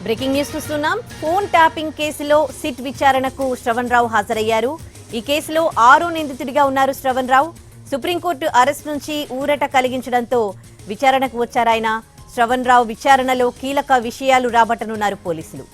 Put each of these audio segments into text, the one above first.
Breaking news చూస్తున్నాం. Phone tapping కేసులో SIT విచారణకు శ్రవణ్ రావు హాజరయ్యారు. ఈ కేసులో 6వ నిందితుడిగా ఉన్నారు శ్రవణ్ రావు. సుప్రీంకోర్టు అరెస్ట్ నుంచి ఊరట కలిగించడంతో విచారణకు వచ్చారాయన. శ్రవణ్ రావు విచారణలో కీలక విషయాలు రాబట్టనున్నారు పోలీసులు.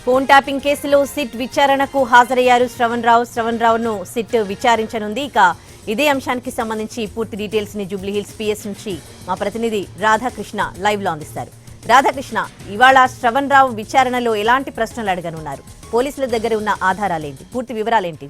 ఫోన్ ట్యాపింగ్ కేసులో సిట్ విచారణకు హాజరయ్యారు శ్రవణ్ రావును సిట్ విచారించనుంది. ఇక ఇదే అంశానికి సంబంధించి పూర్తి డీటెయిల్స్ ని జూబ్లీహిల్స్ పిఎస్ నుంచి మా ప్రతినిధి రాధాకృష్ణ లైవ్ లో అందిస్తారు. రాధాకృష్ణ, ఇవాళ శ్రవణ్ రావు విచారణలో ఎలాంటి ప్రశ్నలు అడగనున్నారు? పోలీసుల దగ్గర ఉన్న ఆధారాలేంటి? పూర్తి వివరాలేంటి?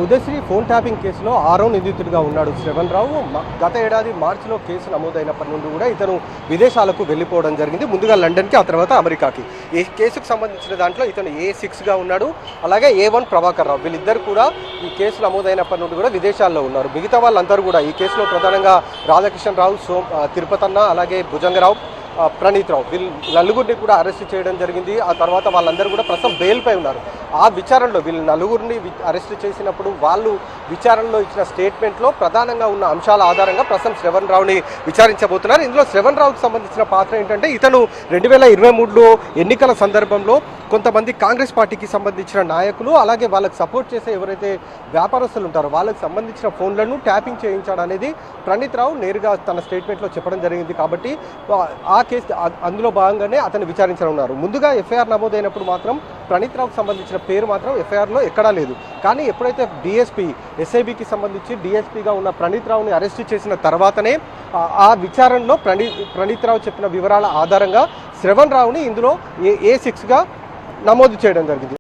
ఉదయశ్రీ ఫోన్ ట్యాపింగ్ కేసులో 6వ నిందితుడిగా ఉన్నాడు శ్రవణ్ రావు. గత ఏడాది మార్చిలో కేసు నమోదైనప్పటి నుండి కూడా ఇతను విదేశాలకు వెళ్ళిపోవడం జరిగింది. ముందుగా లండన్కి, ఆ తర్వాత అమెరికాకి. ఈ కేసుకు సంబంధించిన దాంట్లో ఇతను A6గా ఉన్నాడు, అలాగే A1 ప్రభాకర్ రావు. వీళ్ళిద్దరు కూడా ఈ కేసు నమోదైనప్పటి నుండి కూడా విదేశాల్లో ఉన్నారు. మిగతా వాళ్ళందరూ కూడా ఈ కేసులో ప్రధానంగా రాధాకృష్ణ రావు, తిరుపతన్న, అలాగే భుజంగరావు, ప్రణీత్ రావు, వీళ్ళు నలుగురిని కూడా అరెస్ట్ చేయడం జరిగింది. ఆ తర్వాత వాళ్ళందరూ కూడా ప్రస్తుతం బెయిల్పై ఉన్నారు. ఆ విచారణలో వీళ్ళు నలుగురిని అరెస్ట్ చేసినప్పుడు వాళ్ళు విచారణలో ఇచ్చిన స్టేట్మెంట్లో ప్రధానంగా ఉన్న అంశాల ఆధారంగా ప్రస్తుతం శ్రవణ్ రావుని విచారించబోతున్నారు. ఇందులో శ్రవణ్ రావుకి సంబంధించిన పాత్ర ఏంటంటే, ఇతను 2023లో ఎన్నికల సందర్భంలో కొంతమంది కాంగ్రెస్ పార్టీకి సంబంధించిన నాయకులు, అలాగే వాళ్ళకి సపోర్ట్ చేసే ఎవరైతే వ్యాపారస్తులు ఉంటారో వాళ్ళకి సంబంధించిన ఫోన్లను ట్యాపింగ్ చేయించడం అనేది ప్రణీత్ రావు నేరుగా తన స్టేట్మెంట్లో చెప్పడం జరిగింది. కాబట్టి ఆ కేసు అందులో భాగంగానే అతను విచారించనున్నారు. ముందుగా ఎఫ్ఐఆర్ నమోదైనప్పుడు మాత్రం ప్రణీత్ రావుకు సంబంధించిన పేరు మాత్రం ఎఫ్ఐఆర్లో ఎక్కడా లేదు. కానీ ఎప్పుడైతే డిఎస్పీ, ఎస్ఐబికి సంబంధించి డిఎస్పీగా ఉన్న ప్రణీత్ రావుని అరెస్ట్ చేసిన తర్వాతనే ఆ విచారణలో ప్రణీత్ రావు చెప్పిన వివరాల ఆధారంగా శ్రవణ్ రావుని ఇందులో A6గా నమోదు చేయడం జరిగింది.